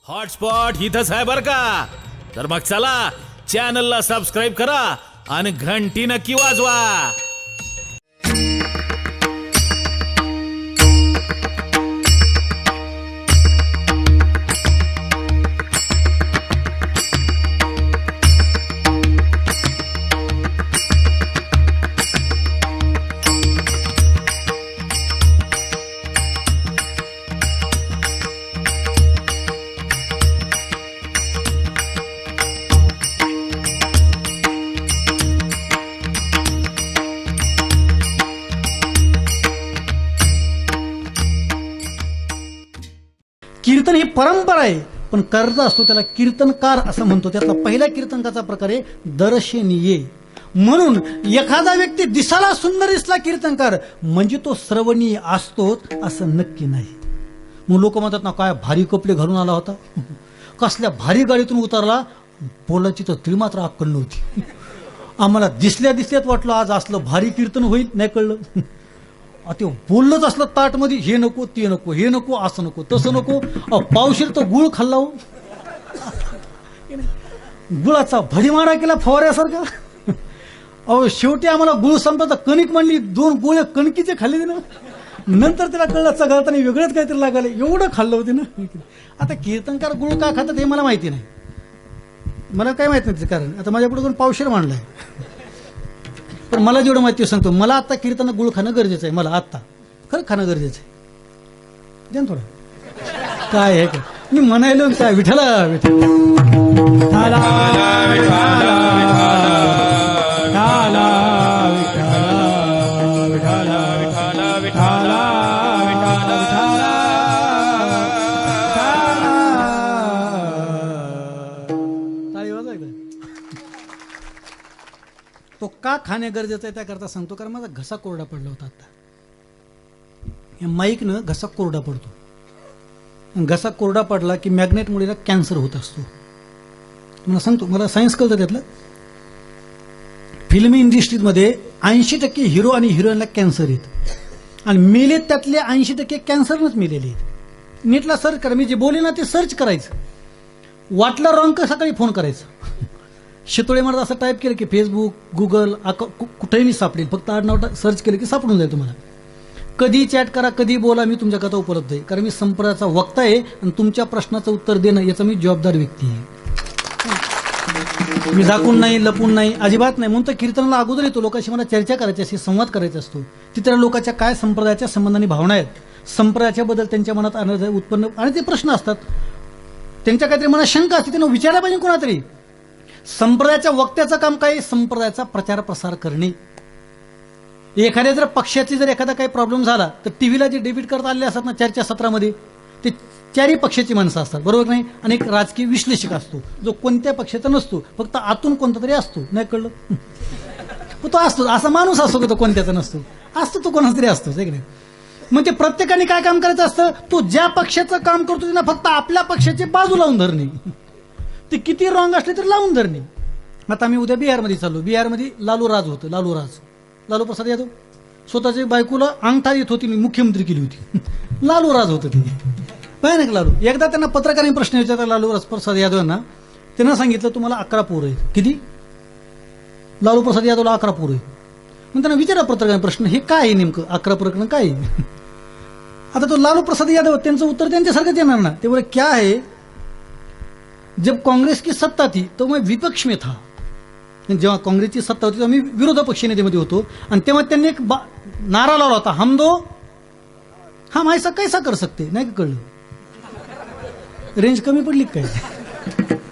Hotspot इथंच आहे बर का. तर मग चला चॅनलला सबस्क्राईब करा आणि घंटी नक्की वाजवा. कीर्तन ही परंपरा आहे, पण कर्ता असतो त्याला कीर्तनकार असं म्हणतो. त्यातला पहिल्या कीर्तनकाचा प्रकार आहे दर्शनीय. म्हणून एखादा व्यक्ती दिसायला सुंदर दिसला कीर्तनकार म्हणजे तो श्रवणीय असतोच असं नक्की नाही. मग लोक म्हणतात ना, काय भारी कपडे घालून आला होता, कसल्या भारी गाडीतून उतरला, बोलायची तर ती मात्र अक्कल नव्हती. आम्हाला दिसल्या दिसल्यात वाटलं आज असलं भारी कीर्तन होईल, नाही कळलं. ते बोललंच असलं ताटमध्ये, हे नको ते नको, हे नको असं नको तसं नको. पावशीर तर गुळ खाल्ला हो, गुळाचा भडीमारा केला फवाऱ्यासारखा. अहो शेवटी आम्हाला गुळ संपला तर कणिक म्हणली, 2 गोळे कणकीचे खाल्ले ना. नंतर त्याला कळलं चघळताना वेगळंच काहीतरी लागायला, एवढं खाल्लं होते ना. आता कीर्तनकार गुळ का खातात हे मला माहिती नाही, मला काय माहित नाही कारण. आता माझ्यापुढे 2 पावशीर मांडलाय, पण मला जेवढं माहिती सांगतो. मला आता कीर्तन गुळ खाणं गरजेचं आहे, मला आता खरं खाणं गरजेचं आहे. द्या थोडं काय आहे का मी म्हणायलो काय, विठ्ठला विठ्ठला तो का खाणे गरजेचं आहे त्याकरता सांगतो, कारण माझा घसा कोरडा पडला होता. आता या माईकनं घसा कोरडा पडतो. घसा कोरडा पडला की मॅग्नेटमुळे कॅन्सर होत असतो. मला सांगतो, मला सायन्स कळतं त्यातलं. फिल्म इंडस्ट्रीमध्ये 80% हिरो आणि हिरोईनला कॅन्सर येत आणि मेलेत त्यातले 80% कॅन्सरनंच मेलेले आहेत. नेटला सर्च करा, मी जे बोले ना ते सर्च करायचं, वाटलं रॉंग का सकाळी फोन करायचा. शितोळे म्हणत असं टाईप केलं की फेसबुक, गुगल कुठेही सापडेल, फक्त आडनाव सर्च केलं की सापडून जाईल तुम्हाला. कधी चॅट करा, कधी बोला, मी तुमच्याकरता उपलब्ध आहे. कारण मी संप्रदायाचा वक्ता आहे आणि तुमच्या प्रश्नाचं उत्तर देणं याचा मी जबाबदार व्यक्ती आहे. मी दाखवून नाही, लपून नाही, अजिबात नाही. म्हणून तर कीर्तनाला अगोदर येतो, लोकांशी मला चर्चा करायची असते, संवाद करायचा असतो. तिथल्या लोकांच्या काय संप्रदायाच्या संबंधाने भावना आहेत, संप्रदायाच्या बद्दल त्यांच्या मनात आनंद उत्पन्न आणि ते प्रश्न असतात, त्यांच्या काहीतरी मनात शंका असते, त्यांना विचारायला पाहिजे कोणातरी. संप्रदायाच्या वक्त्याचं काम काय, संप्रदायाचा प्रचार प्रसार करणे. एखाद्या जर पक्षाची जर एखादा काही प्रॉब्लेम झाला तर टीव्हीला जे डेबिट करता आलेले असतात ना चर्चा सत्रामध्ये, ते 4ही पक्षाची माणसं असतात, बरोबर नाही. आणि एक राजकीय विश्लेषक असतो जो कोणत्या पक्षाचा नसतो, फक्त आतून कोणता तरी असतो, नाही कळलं. तो असतो, असा माणूस असतो की तो कोणत्याचा नसतो, असतो तो कोणाचा तरी असतो, आहे की नाही. म्हणजे प्रत्येकाने काय काम करायचं असतं, तो ज्या पक्षाचं काम करतो त्यांना फक्त आपल्या पक्षाची बाजू लावून धरणे, ते किती रॉंग असले तर लावून धरणे. आता मी उद्या बिहारमध्ये चाललो. बिहारमध्ये लालू राज होतं, लालू प्रसाद यादव. स्वतःच्या बायकोला अंगठा येत होती, मुख्यमंत्री केली होती. लालू राज होतं ते, पाहिजे ना लालू. एकदा त्यांना पत्रकारांनी प्रश्न विचारला लालू प्रसाद यादव यांना. त्यांना सांगितलं तुम्हाला 11 पोरं आहेत. किती? लालू प्रसाद यादवला 11 पोरं आहेत. मग त्यांना विचारा पत्रकारांनी प्रश्न, हे काय आहे नेमकं 11 प्रकरण काय आहे. आता तो लालू प्रसाद यादव त्यांचं उत्तर त्यांच्यासारखंच येणार ना. ते बोले क्या है, जब कांग्रेस की सत्ता थी तो मैं विपक्ष में था. जेव्हा काँग्रेसची सत्ता होती तेव्हा मी विरोधी पक्षनेतेमध्ये होतो आणि तेव्हा त्यांनी एक नारा लावला होता, हम दो हम ऐसा कैसा कर सकते. नाही का कळलं, रेंज कमी पडली काय.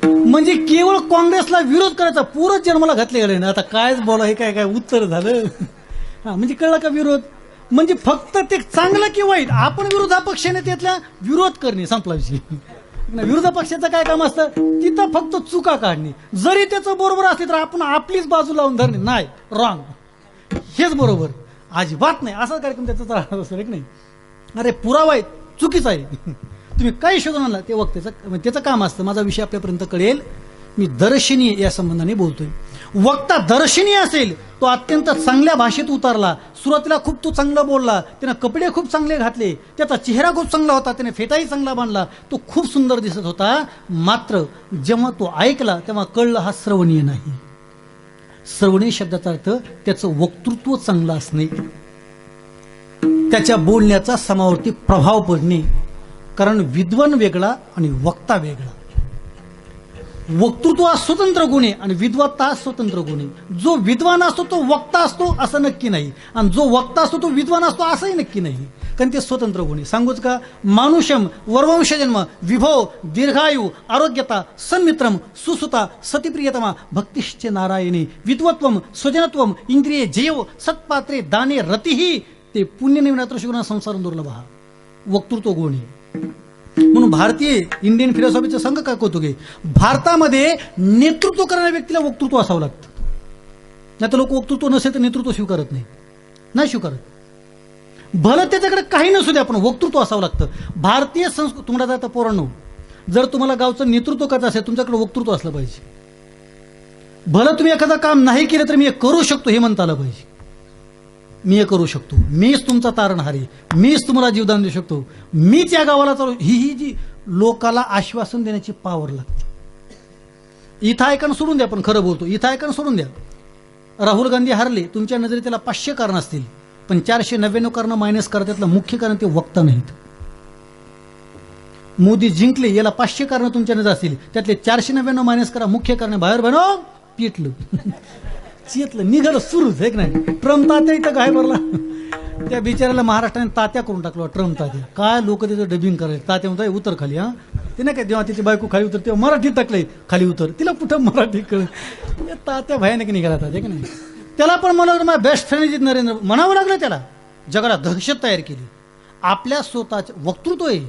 म्हणजे केवळ काँग्रेसला विरोध करायचा पूरच जन्माला घातले गेले ना. आता कायच बोला, हे काय काय उत्तर झालं. हा म्हणजे कळलं का, विरोध म्हणजे फक्त ते चांगलं की वाईट आपण विरोधा पक्षनेत्यातला विरोध करणे, संपला विषय. विरोधी पक्षाचं काय काम असतं, तिथं फक्त चुका काढणे. जरी त्याचं बरोबर असले तर आपण आपलीच बाजू लावून धरणे, नाही रॉंग, हेच बरोबर, अजिबात नाही, असा कार्यक्रम त्याचा चालत असतो की नाही. अरे पुरावा आहे, चुकीचा आहे, तुम्ही काही शोधून आणला ते वक्त्याचं काम असतं. माझा विषय आपल्यापर्यंत कळेल, मी दर्शनीय या संबंधाने बोलतोय. वक्ता दर्शनी असेल, तो अत्यंत चांगल्या भाषेत उतरला, सुरुवातीला खूप तो चांगला बोलला, त्यानं कपडे खूप चांगले घातले, त्याचा चेहरा खूप चांगला होता, त्याने फेटाही चांगला बांधला, तो खूप सुंदर दिसत होता. मात्र जेव्हा तो ऐकला तेव्हा कळलं हा श्रवणीय नाही. श्रवणीय शब्दाचा अर्थ त्याचं वक्तृत्व चांगलं असणे, त्याच्या बोलण्याचा समावरती प्रभाव पडणे. कारण विद्वान वेगळा आणि वक्ता वेगळा. वक्तृत्व हा स्वतंत्र गुण आहे आणि विद्वत्ता हा स्वतंत्र गुण आहे. जो विद्वान असतो तो वक्ता असतो असं नक्की नाही, आणि जो वक्ता असतो तो विद्वान असतो असंही नक्की नाही, कारण ते स्वतंत्र गुण आहे. सांगूच का? मानुषम वरवंशजन्म विभो दीर्घायु आरोग्यता सन्मित्रम सुसुता सतिप्रियतमा भक्तिश्च नारायणी विद्वत्वम स्वजनत्वम इंद्रिये जैव सत्पात्रे दाने रतिही ते पुण्य निवनात्र शिवना संसार दुर्लभ. वक्तृत्व गुण आहे. म्हणून भारतीय इंडियन फिलॉसॉफीचं संघ काय कौतुक आहे, भारतामध्ये नेतृत्व करणाऱ्या व्यक्तीला वक्तृत्व असावं लागतं. नाही तर लोक वक्तृत्व नसेल तर नेतृत्व स्वीकारत नाही स्वीकारत. भलं त्याच्याकडे काही नसू दे, आपण वक्तृत्व असावं लागतं. भारतीय संस्कृती तुम्हाला जाता पोरांनो, जर तुम्हाला गावचं नेतृत्व करायचं असेल तुमच्याकडे वक्तृत्व असलं पाहिजे. भलं तुम्ही एखादं काम नाही केलं तर मी हे करू शकतो हे म्हणता आलं पाहिजे. मी हे करू शकतो, मीच तुमचा तारणहार आहे, मीच तुम्हाला जीवदान देऊ शकतो, मीच या गावाला चालू. ही जी लोकाला आश्वासन देण्याची पावर लागते. इथं ऐकणं सोडून द्या, पण खरं बोलतो, इथं ऐकणं सोडून द्या. राहुल गांधी हारले, तुमच्या नजरेत त्याला 500 कारण असतील, पण 499 कारण मायनस करा, त्यातलं मुख्य कारण ते वक्ता नाहीत. मोदी जिंकले, याला 500 कारण तुमच्या नजर असतील, त्यातले 499 मायनस करा, मुख्य कारण बाहेर बनव पिटलं चेतलं निघालं सुरूच आहे की नाही. ट्रम्प तात्या इथं काय भरला, त्या बिचाराला महाराष्ट्राने तात्या करून टाकलो. ट्रम्प तात्या काय लोक त्याचं डबिंग करायचं. तात्या म्हणता उतर खाली. हा ते नाही काय, जेव्हा तिची बायको खाली उतर तेव्हा मराठी टाकलंय खाली उतर, तिला कुठं मराठी कळ. तात्या भयानक निघाला तात्या की नाही. त्याला पण मला माझ्या बेस्ट फ्रेंड नरेंद्र म्हणावं लागलं, त्याला जगाला दहशत तयार केली. आपल्या स्वतःचं वक्तृत्व आहे,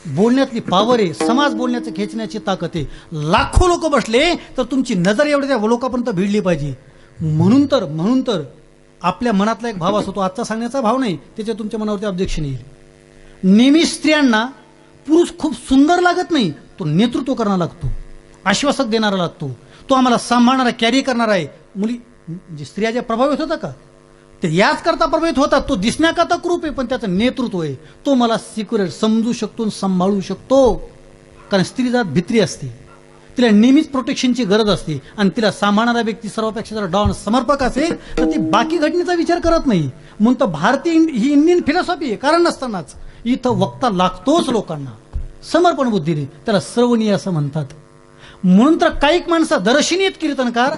बोलण्यातली पावर आहे, समाज बोलण्याचं खेचण्याची ताकद आहे. लाखो लोक बसले तर तुमची नजर एवढी त्या लोकांपर्यंत भिडली पाहिजे. म्हणून तर आपल्या मनातला एक भाव असतो, तो आजचा सांगण्याचा भाव नाही, त्याच्या तुमच्या मनावरती ऑब्जेक्शन येईल. नेहमी स्त्रियांना पुरुष खूप सुंदर लागत नाही, तो नेतृत्व करणारा लागतो, आश्वासक देणारा लागतो, तो आम्हाला सांभाळणारा कॅरी करणारा आहे. मुली म्हणजे स्त्रिया ज्या प्रभावित होता का, ते याच करता प्रभावित होतात. तो दिसण्याकरता क्रूप आहे, पण त्याचं नेतृत्व आहे, तो मला सिक्युरेट समजू शकतो, सांभाळू शकतो. कारण स्त्री जात भित्री असते, तिला नेहमीच प्रोटेक्शनची गरज असते, आणि तिला सांभाळणारा व्यक्ती सर्वापेक्षा जर डॉन समर्पक असेल तर ती बाकी घटनेचा विचार करत नाही. म्हणून तर भारतीय ही इंडियन फिलॉसॉफी आहे. कारण नसतानाच इथं वक्ता लागतोच लोकांना समर्पण बुद्धीने, त्याला श्रवणीय असं म्हणतात. म्हणून तर काही माणसं दर्शनीय कीर्तनकार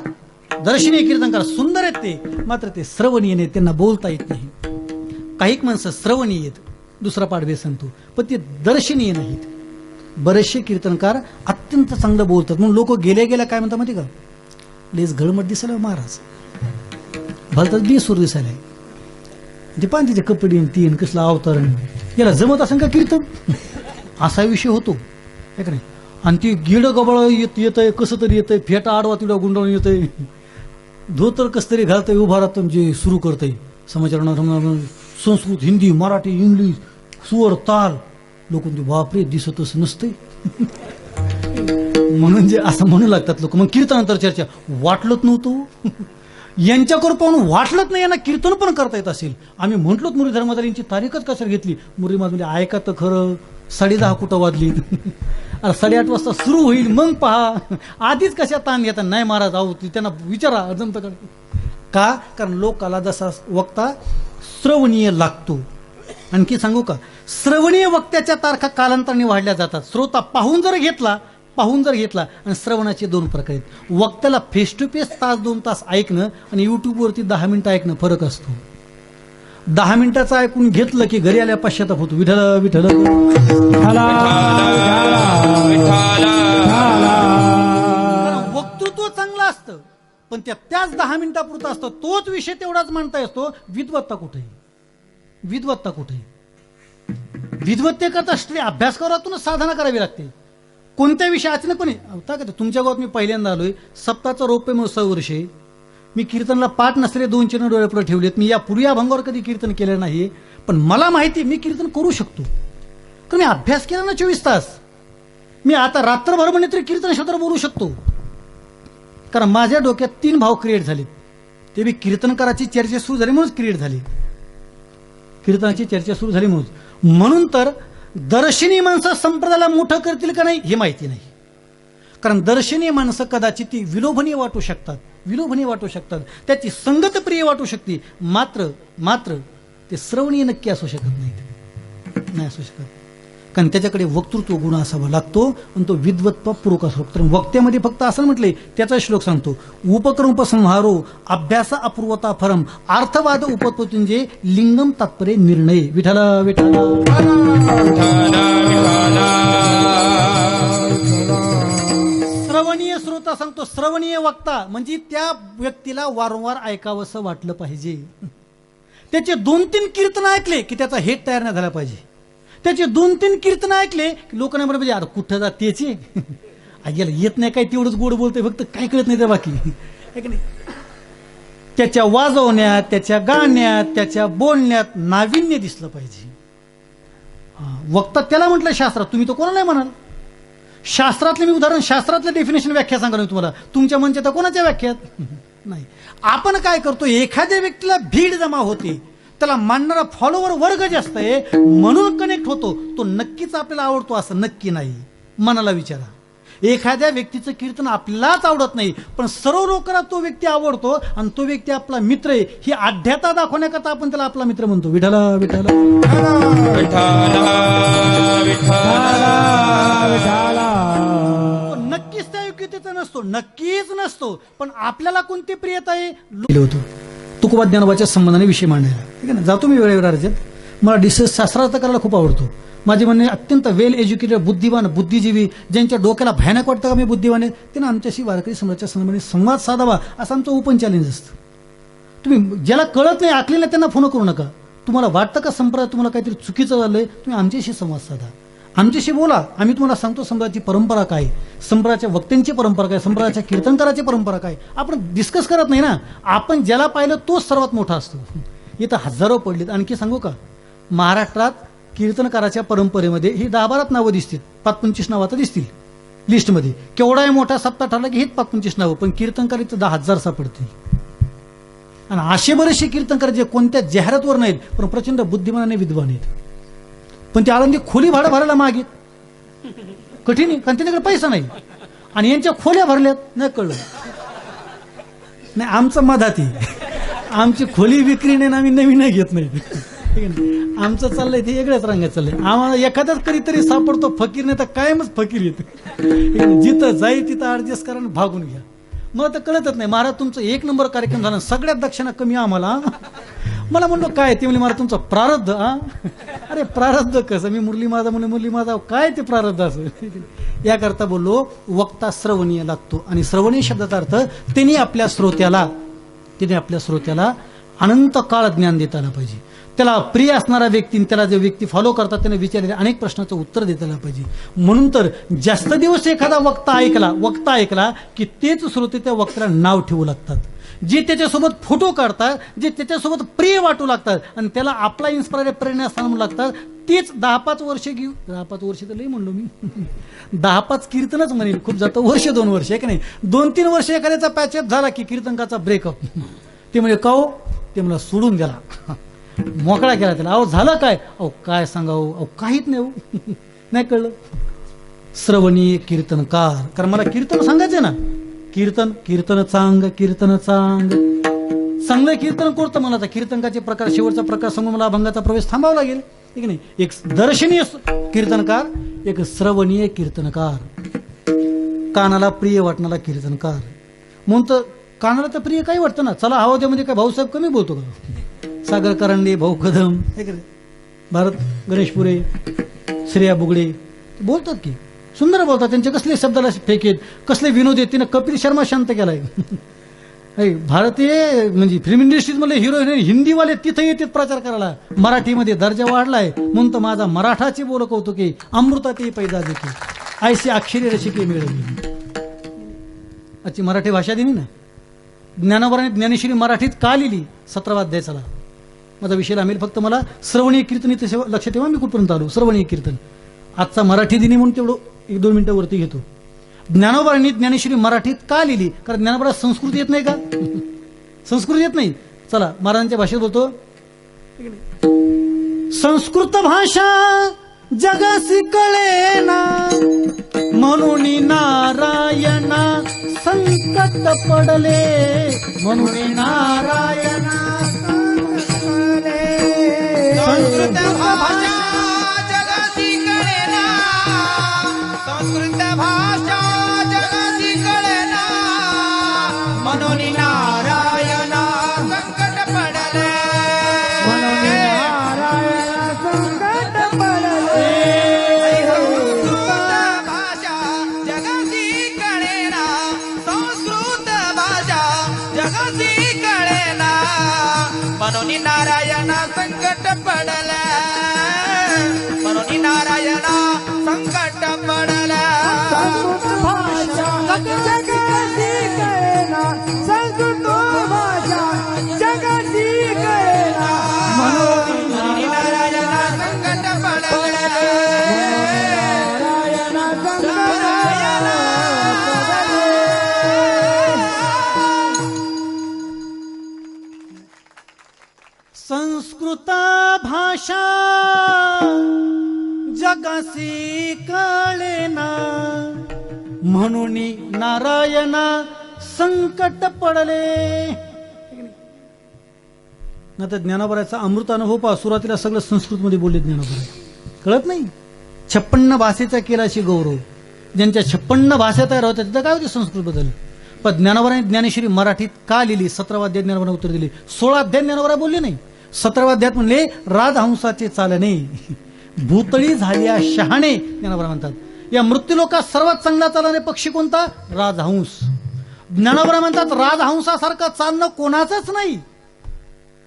सुंदर आहेत ते, मात्र ते श्रवणीय नाहीत, त्यांना बोलता येत नाही. काही माणसं श्रवणीय आहेत, दुसरा पाडवे सांगतो, पण ते दर्शनीय नाहीत. बरेचसे कीर्तनकार अत्यंत चांगलं बोलतात, म्हणून लोक गेल्या काय म्हणतात माहिती का, लेस घळमट दिसायला महाराज भलतात बेसूर दिसायला, ते पान तिचे कपडे तीन कसला अवतरण, याला जमत असं का कीर्तन, असा विषय होतो है का नाही. आणि ती गिड गबळ येतंय, कसं तरी येतंय, फेटा आडवा तिडा गुंडाळून येतंय, धोतर कस तरी घालतंय, उभा राहतं म्हणजे सुरू करतंय समाचार, संस्कृत हिंदी मराठी इंग्लिश सुवर ताल, लोक बापरे दिसतच नसते. म्हणून जे असं म्हणू लागतात लोक. मग कीर्तनानंतर चर्चा, वाटलंच नव्हतं यांच्याकडून पाहून, वाटलंच नाही यांना कीर्तन पण करता येत असेल. आम्ही म्हटलोच मुरी धर्मदारींची तारीखच कशाला घेतली. मुरी माझं ऐका तर खरं, 10:30 कुठं वाजली, 8:30 वाजता सुरू होईल, मग पहा. आधीच कशा ताण घेतात, नाही महाराज आहो त्यांना विचारा जमत का. कारण लोकाला जसा वक्ता श्रवणीय लागतो. आणखी सांगू का, श्रवणीय वक्त्याच्या तारखा कालांतराने वाढल्या जातात. श्रोता पाहून जर घेतला आणि श्रवणाचे 2 प्रकार आहेत. वक्त्याला फेस टू फेस 1-2 तास ऐकणं आणि युट्यूबवरती 10 मिनिटं ऐकणं फरक असतो. 10 मिनिटाचं ऐकून घेतलं की घरी आल्या पश्चाताप होतो. विठ्ठल विठ्ठल वक्तृत्व चांगलं असतं, पण त्याच 10 मिनिटापुरता असतो. तोच विषय तेवढाच म्हणता येतो. विद्वत्ता कुठे? विद्वत्तेकरता स्त्री अभ्यासकारातूनच साधना करावी लागते. कोणत्या विषय अचानकपणे तुमच्या गावात मी पहिल्यांदा आलोय, सप्ताहाचा रौप्य महोत्सव वर्षे, मी कीर्तनला पाठ नसलेले 2 चरण डोळ्यापुढे ठेवलेत. मी यापूर्वी या भंगावर कधी कीर्तन केलं नाही, पण मला माहिती मी कीर्तन करू शकतो, कारण मी अभ्यास केला ना 24 तास. मी आता रात्रभर म्हणे तरी कीर्तन शब्दावर बोलू शकतो. कारण माझ्या डोक्यात 3 भाव क्रिएट झाले, ते बी कीर्तनकाराची चर्चा सुरू झाली म्हणूनच क्रिएट झाली, कीर्तनाची चर्चा सुरू झाली म्हणून तर दर्शनी माणसं संप्रदायाला मोठं करतील का नाही हे माहिती नाही. कारण दर्शनीय माणसं कदाचित ती विलोभनीय वाटू शकतात, त्याची संगत प्रिय वाटू शकते, मात्र ते श्रवणीय नक्की असू शकत नाही असू शकत. कारण त्याच्याकडे वक्तृत्व गुण असावा लागतो आणि तो विद्वत्पूर्वक असावा. तर वक्त्यामध्ये फक्त असं म्हटलंय, त्याचा श्लोक सांगतो, उपक्रम उपसंहारो अभ्यास अपूर्वता फरम अर्थवाद उपत्पत्तींचे लिंगम तात्पर्य निर्णय. विठाला विठाला श्रवणीय श्रोता सांगतो, श्रवणीय वक्ता म्हणजे त्या व्यक्तीला वारंवार ऐकावंसं वाटलं पाहिजे. त्याचे 2-3 कीर्तन ऐकले की त्याचा हेट तयार नाही झाला पाहिजे. त्याचे 2-3 कीर्तन ऐकले की लोकांना म्हणा पाहिजे, अरे कुठं जात त्याचे याला येत नाही काय, तेवढंच गोड बोलतोय, फक्त काय कळत नाही त्या बाकी, है की नाही. त्याच्या वाजवण्यात, त्याच्या गाण्यात, त्याच्या बोलण्यात नाविन्य दिसलं पाहिजे. वक्ता त्याला म्हटलं शास्त्रात, तुम्ही तो कोणाला नाही म्हणाल. शास्त्रातले मी उदाहरण, शास्त्रातलं डेफिनेशन व्याख्या सांगा तुम्हाला, तुमच्या मनच्या तर कोणाच्या व्याख्यात नाही. आपण काय करतो, एखाद्या व्यक्तीला भीड जमा होते, त्याला मानणारा फॉलोवर वर्ग जास्त आहे म्हणून कनेक्ट होतो, तो नक्कीच आपल्याला आवडतो असं नक्की नाही. मनाला विचारा, एखाद्या व्यक्तीचं कीर्तन आपल्यालाच आवडत नाही पण सर्व लोकांना तो व्यक्ती आवडतो आणि तो व्यक्ती आपला मित्र आहे, ही आढ्यता दाखवण्याकरता आपण त्याला आपला मित्र म्हणतो. विठाला विठाला नक्कीच त्या योग्यतेचा नसतो, नक्कीच नसतो, पण आपल्याला कोणती प्रियता आहे होतो. तुकोबा ज्ञानोबाच्या संबंधाने विषय मांडायला, ठीक आहे ना. जातो मी वेळेवर राज्यात, मला डिस्कस शास्त्रार्थ करायला खूप आवडतो. माझे म्हणणे अत्यंत वेल एज्युकेटेड, बुद्धिवान, बुद्धिजीवी, ज्यांच्या डोक्याला भयानक वाटतं का मी बुद्धिवान आहे, त्यांना आमच्याशी वारकरी समाजाच्या संबंधाने संवाद साधावा असं आमचं ओपन चॅलेंज असतं. तुम्ही ज्याला कळत नाही, आखलेला त्यांना फोन करू नका. तुम्हाला वाटतं का संप्रदाय तुम्हाला काहीतरी चुकीचं झालंय, तुम्ही आमच्याशी संवाद साधा, आमच्याशी बोला. आम्ही तुम्हाला सांगतो संप्रदायाची परंपरा काय, संप्रदायाच्या वक्त्यांची परंपरा काय, संप्रदायाच्या कीर्तनकाराची परंपरा काय. आपण डिस्कस करत नाही ना, आपण ज्याला पाहिलं तोच सर्वात मोठा असतो. इथं हजारो पडलीत. आणखी सांगू का, महाराष्ट्रात कीर्तनकाराच्या परंपरेमध्ये ही 10-12 नावं दिसतील, 5-25 नावं आता दिसतील लिस्टमध्ये. केवढाही मोठा सप्ताह ठरला की हेच 5-25 नावं, पण कीर्तनकार इथं 10,000 सापडतील. आणि असे बरेचसे कीर्तनकार जे कोणत्या जाहिरातवर नाहीत पण प्रचंड बुद्धिमान आणि विद्वान आहेत, पण ते आळंदी खोली भाडं भरायला मागित कठीण आहे, कारण त्यांच्याकडे पैसा नाही आणि यांच्या खोल्या भरल्यात. नाही कळलं नाही, आमचं मधाती, आमची खोली विक्री नाही, आम्ही नवीन घेत नाही, आमचं चाललंय ते वेगळ्याच रंगात चाललंय. आम्हाला एखाद्याच कधीतरी सापडतो फकीर, नाही तर कायमच फकीर येत. जिथं जाईल तिथं ऍडजस्ट करा आणि भागून घ्या. मला तर कळतच नाही, महाराज तुमचं 1 नंबर कार्यक्रम झाला, सगळ्यात दक्षिणा कमी आम्हाला. मला म्हणलो काय ते, म्हणजे महाराज तुमचं प्रारब्ध. अरे प्रारब्ध कसं, मी मुरली माझा म्हणून मुरली माझा, काय ते प्रारब्ध असं. याकरता बोललो वक्ता श्रवणीय लागतो, आणि श्रवणीय शब्दाचा अर्थ त्यांनी आपल्या श्रोत्याला अनंत काळ ज्ञान देता आलं पाहिजे. त्याला प्रिय असणारा व्यक्ती, त्याला जे व्यक्ती फॉलो करतात त्यांना विचारलेल्या अनेक प्रश्नाचं उत्तर देता आलं पाहिजे. म्हणून तर जास्त दिवस एखादा वक्ता ऐकला की तेच श्रोते त्या वक्त्याला नाव ठेवू लागतात, जे त्याच्यासोबत फोटो काढतात, जे त्याच्यासोबत प्रिय वाटू लागतात आणि त्याला आपला इन्स्पायर प्रेरणास्थान म्हणू लागतात, तेच 10-5 वर्ष घेऊ. 10-5 वर्ष तर लई म्हणलो मी, 10-5 कीर्तनच म्हणेल, खूप जातं वर्ष 2 वर्ष आहे की नाही. 2-3 वर्ष एखाद्याचा पॅचअप झाला की कीर्तनकाचा ब्रेकअप. ते म्हणजे काहो, ते मला सोडून गेला, मोकळा केला त्याला. अहो झालं काय, अहो काय सांगावं, अहो काहीच नाही, नाही कळलं. श्रवणीय कीर्तनकार, कारण मला कीर्तन सांगायचं ना, कीर्तन चांग चांगलं कीर्तन करतो. मला आता कीर्तनकाचे प्रकार, शेवटचा प्रकार सांगून मला अभंगाचा प्रवेश थांबावा लागेल, ठीक नाही. एक दर्शनीय कीर्तनकार, एक श्रवणीय कीर्तनकार, कानाला प्रिय वाटणारा कीर्तनकार. म्हणून तर कानाला तर प्रिय काही वाटतं ना. चला हवाद्यामध्ये काय भाऊसाहेब कमी बोलतो का, सागर करंडे, भाऊ कदम, भारत गणेशपुरे, श्रेया बुगडे बोलतात की सुंदर बोलतात. त्यांचे कसले शब्दाला फेकेत, कसले विनोद आहेत. तिनं कपिल शर्मा शांत केलाय. भारतीय म्हणजे फिल्म इंडस्ट्रीज मधले हिरो हिंदीवाले तिथे येतात प्रचार करायला, मराठीमध्ये दर्जा वाढलाय म्हणून तर माझा मराठाची बोल कौतुके, अमृताती पैदा देते, ऐशी अक्षरी रसिके मिळवली. आजची मराठी भाषा दिली ना, ज्ञानोबाने ज्ञानेश्वरी मराठीत का लिहिली, 17वा अध्याय. चला माझा विषय लांबेल, फक्त मला श्रवणीय कीर्तन इथे लक्षात ठेवा, मी कुठपर्यंत आलो. श्रवणीय कीर्तन आजचा मराठी दिनी म्हणून तेवढं 1-2 मिनिटं वरती घेतो. ज्ञानोबांनी ज्ञानेश्वरी मराठीत का लिहिली? कारण ज्ञानोबाला संस्कृत येत नाही का? संस्कृत येत नाही. चला महाराजांच्या भाषेत बोलतो. संस्कृत भाषा जगासी कळेना, म्हणून नारायणा संकट पडले, म्हणून नारायणा संस्कृत भाषा जगाची कळेना, संस्कृत भाषा जगाची कळेना, म्हणून नारायण संकट पडले, म्हणून नारायण संकट पडले. संस्कृत भाषा जगाची कळेना, संस्कृत भाषा जगाची कळेना, म्हणून नारायण संकट पडले, म्हणून नारायण संकट पडले. संस्कृत भाषा जगाची कळेना, संस्कृत भाषा जगाची कळेना, म्हणून नारायण संकट पडले, नारायण संकट पडले. संस्कृत भाषा जगासी कळेना, म्हणून नारायणा संकट पडले. आता ज्ञानोबाचा अमृत अनुभव पहा. सुरुवातीला सगळं संस्कृतमध्ये बोलले ज्ञानोबा. कळत नाही? 56 भाषेचा केलाशी गौरव. ज्यांच्या 56 भाषा तयार होत्या तिथं काय होते संस्कृत बद्दल. पण ज्ञानोबाने ज्ञानेश्वरी मराठीत का लिहिली? 17वा अध्याय ज्ञानोबाने उत्तर दिले. 16 अध्याय ज्ञानोबा बोलले नाही. 17व्या अध्यायात म्हणले राजहंसाचे चालणे, भूतळी झाल्या शहाणे ज्ञानोबा म्हणतात. या मृत्यूलोकात सर्वात चांगला चालणारे पक्षी कोणता? राजहंस. ज्ञानोबा म्हणतात राजहंसासारखं चालणं कोणाचंच नाही.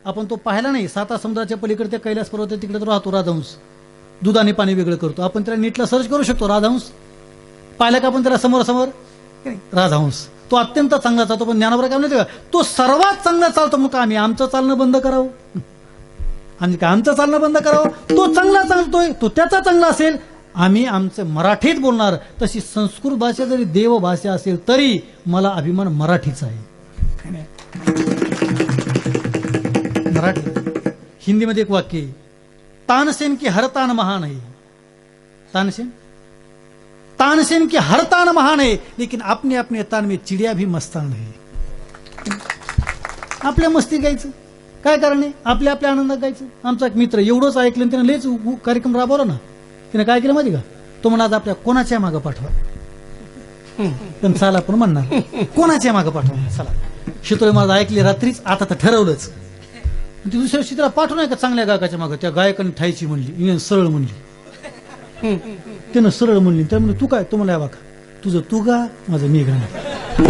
आपण तो पाहिला नाही. 7 समुद्राच्या पलीकडे त्या कैलास पर्वत तिकडे तो राहतो राजहंस. दूध आणि पाणी वेगळं करतो. आपण त्याला नीटला सर्च करू शकतो. राजहंस पाहिला का आपण त्याला समोर समोर? राजहंस तो अत्यंत चांगला चालतो. पण ज्ञानोबा काय म्हणते का? तो सर्वात चांगला चालतो. मग आम्ही आमचं चालणं बंद करावं? आणि काय आमचं चालणं बंद करावं? तो चांगला चालतोय, तो त्याचा चांगला असेल, आम्ही आमचं मराठीत बोलणार. तशी संस्कृत भाषा जरी देव भाषा असेल तरी मला अभिमान मराठीचा आहे. मराठी. हिंदीमध्ये एक वाक्य आहे, तानसेन की हर तान महान है. तानसेन की हर तान महान है, लेकिन अपने अपने तान में चिड़िया भी मस्तान है. आपल्या मस्ती गायचं काय कारण आहे? आपल्या आपल्या आनंदात गायचं. आमचा एक मित्र एवढंच ऐकलं त्यानं लयच कार्यक्रम राबवला ना. त्यानं काय केलं माहिती का? तो म्हणा आज आपल्या कोणाच्या मागं पाठवा. पण चाल आपण म्हणणार कोणाच्या मागं पाठवा. चला शितोळे माझं ऐकली रात्रीच, आता तर ठरवलंच. ती दुसऱ्या दिवशी त्याला पाठवू नाही का चांगल्या गायकाच्या मागं. त्या गायकाने ठायची म्हणली, सरळ म्हणली. त्यानं सरळ म्हणली. त्या म्हणजे तू काय? तो म्हणला बघा तुझं तू गा, माझं मी गाणं.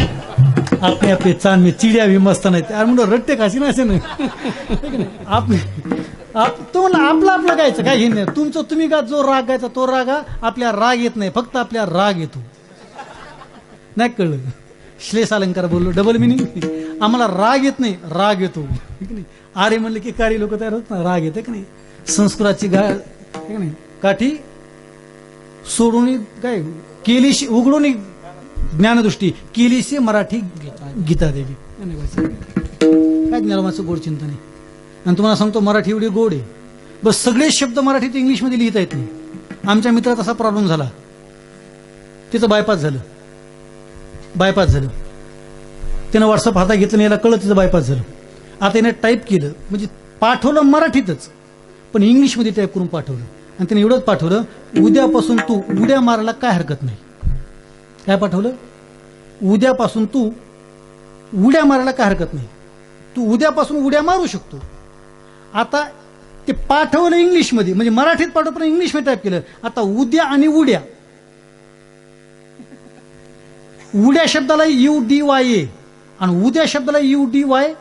आपले आपले चांद में चिडिया भी मस्त नाही. अरे म्हणून रट्टे खाशी ना असे नाही. तो म्हणला आपलं आपलं गायचं काय घेणे. तुमचं तुम्ही गा. जो राग गायचा तो रागा. आपल्या राग येत नाही, फक्त आपल्या राग येतो. नाही कळलं? श्लेष अलंकार बोललो, डबल मिनिंग. आम्हाला राग येत नाही, राग येतो. अरे म्हणलं की काळी लोक तयार होत ना, राग येते का नाही. संस्कृताची नाही काठी सोडून काय केलीशी उघडून ज्ञानदृष्टी केलीशी मराठी गीता देवी. काय ज्ञानोबाचं गोड चिंतन आहे. आणि तुम्हाला सांगतो मराठी एवढी गोड आहे, बस सगळे शब्द मराठीत इंग्लिशमध्ये लिहिता येत नाही. आमच्या मित्रात असा प्रॉब्लेम झाला, तिचं बायपास झालं. त्यानं व्हॉट्सअप हातात घेतलं आणि याला कळलं तिचं बायपास झालं. आता याने टाईप केलं, म्हणजे पाठवलं मराठीतच, पण इंग्लिशमध्ये टाईप करून पाठवलं. आणि त्याने एवढंच पाठवलं, उद्यापासून तू उड्या मारायला काय हरकत नाही. काय पाठवलं? उद्यापासून तू उड्या मारायला काय हरकत नाही, तू उद्यापासून उड्या मारू शकतो. आता ते पाठवलं इंग्लिशमध्ये, म्हणजे मराठीत पाठवलं इंग्लिशमध्ये टाईप केलं. आता उद्या आणि उड्या, उड्या शब्दाला UDYA आणि उद्या शब्दाला UDY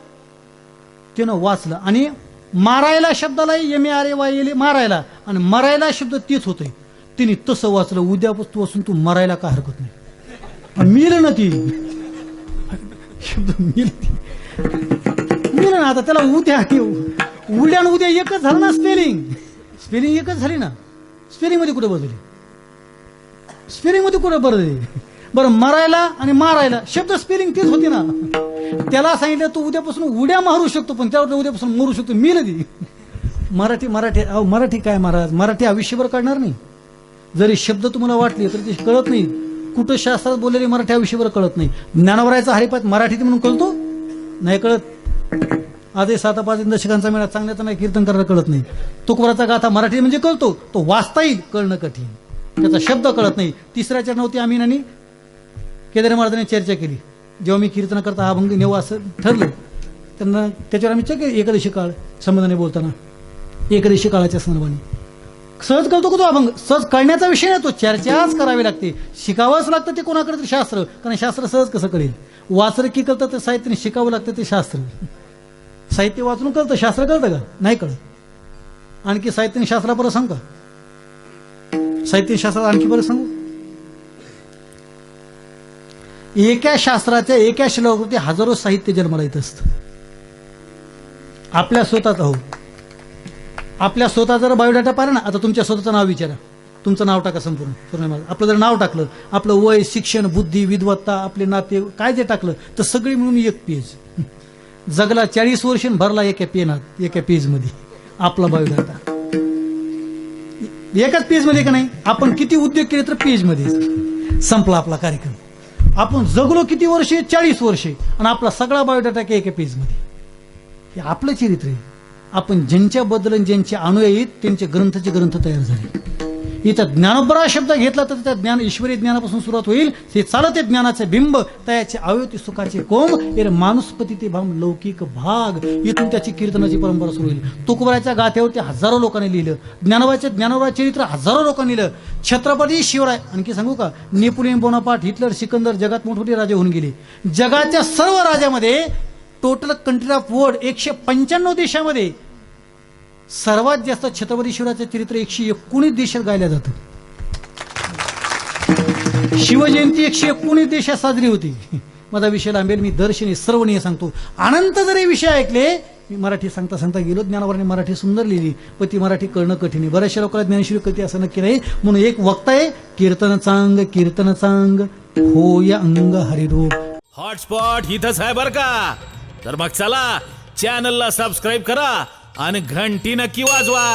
त्यानं वाचलं. आणि मारायला शब्दाला MARAYA मारायला, आणि मरायला शब्द तेच होतंय. तिने तसं वाचलं, उद्यापासून तू मरायला काय हरकत नाही. मिळलं ना ती शब्द मिळलं ना. आता त्याला उद्या उड्या उद्या एकच झालं ना. स्पेलिंग एकच झाली ना. स्पेलिंग मध्ये कुठे बदलली? स्पेलिंग मध्ये कुठे बदलली? बरं, मरायला आणि मारायला शब्द स्पेलिंग तीच होती ना. त्याला सांगितलं तू उद्यापासून उड्या मारू शकतो, पण त्यावर उद्यापासून मरू शकतो. मी नदी मराठी मराठी अहो मराठी काय महाराज, मराठी आयुष्यभर काढणार नाही. जरी शब्द तुम्हाला वाटले तरी ते कळत नाही. कुठं शास्त्रात बोललेली मराठी आयुष्यभर कळत नाही. ज्ञानोबरायचा हरिपाठ मराठीत म्हणून कळतो नाही कळत. आधी 7-5 दशकांचा मेळा चांगल्याचं नाही कीर्तन करायला कळत नाही. तुकोबाराचा गाथा मराठी म्हणजे कळतो, तो वाचता येईल, कळणं कठीण. त्याचा शब्द कळत नाही. तिसऱ्या चरणावरती आम्ही आणि केदारी महाराजांनी चर्चा केली. जेव्हा मी कीर्तन करता हा अभंग नेऊ असं ठरलं, त्यांना त्याच्यावर आम्ही चर्चा केली. एकादशी काळ संबंधाने बोलताना एकादशी काळाच्या संदर्भाने सहज कळतो का तो अभंग? सहज कळण्याचा विषय नाही, तो चर्चाच करावी लागते, शिकावंच लागतं. ते कोणाकडे तरी शास्त्र, कारण शास्त्र सहज कसं कळेल? वाचलं की कळतं, ते साहित्याने शिकावं लागतं. ते शास्त्र साहित्य वाचून कळतं, शास्त्र कळतं का? नाही कळत. आणखी साहित्याने शास्त्रा परत सांगू का? साहित्य शास्त्रात आणखी परत सांगू. एका शास्त्राच्या एका श्लोकावरती हजारो साहित्य जन्माला येत असतं. आपल्या स्वतःच आहो, आपल्या स्वतः जर बायोडाटा पाहिला ना, आता तुमच्या स्वतःचं नाव विचारा, तुमचं नाव टाका संपूर्ण. आपलं जर नाव टाकलं, आपलं वय, शिक्षण, बुद्धी, विद्वत्ता, आपले नाते काय जे टाकलं तर सगळी मिळून एक पेज. जगला 40 वर्ष भरला एका पेनात, एका पेजमध्ये आपला बायोडाटा. एकाच पेजमध्ये का नाही? आपण किती उद्योग केले तर पेजमध्ये संपला आपला कार्यक्रम. आपण जगलो किती वर्षे? 40 वर्षे, आणि आपला सगळा बायोडाटा एका पेजमध्ये. हे आपलं चरित्र आहे. आपण ज्यांच्याबद्दल ज्यांचे अनुयायी आहेत त्यांचे ग्रंथाचे ग्रंथ तयार झाले. इथं ज्ञानोबरा शब्द घेतला तर त्या ज्ञान ईश्वरी ज्ञानापासून सुरुवात होईल. ते चालते ज्ञानाचे बिंब, तयाचे अवयती सुखाचे कोंब, एर मानुसपती ते भाम लौकिक भाग. इथून त्याची कीर्तनाची परंपरा सुरू होईल. तुकोबाराच्या गाथ्यावरती हजारो लोकांनी लिहिलं. ज्ञानोबा चरित्र हजारो लोकांनी लिहिलं. छत्रपती शिवराय, आणखी सांगू का, नेपोलियन बोनापार्ट, हिटलर, सिकंदर जगात मोठमोठे राजे होऊन गेले. जगाच्या सर्व राज्यामध्ये टोटल कंट्री ऑफ वर्ल्ड 195 देशामध्ये सर्वात जास्त छत्रपती शिवरायाचं चरित्र 119 देशात गायलं जातं. शिवजयंती 119 देशात साजरी होती. माझा विषय लांबेल, मी दर्शनी सर्वणीय सांगतो. अनंत जरी विषय ऐकले, मी मराठी सांगता सांगता गेलो. ज्ञानोबाने मराठी सुंदर लिहिली, पण ती मराठी कळणं कठीण आहे. बऱ्याचशा लोकांना ज्ञानेश्वरी कळते असं नक्की नाही. म्हणून एक वक्ता आहे, कीर्तन चांग होय अंग हरिरूप. हॉटस्पॉट इथंच आहे बरं का. तर मग चला, चॅनलला सबस्क्राईब करा आणि घंटी नक्की वाजवा.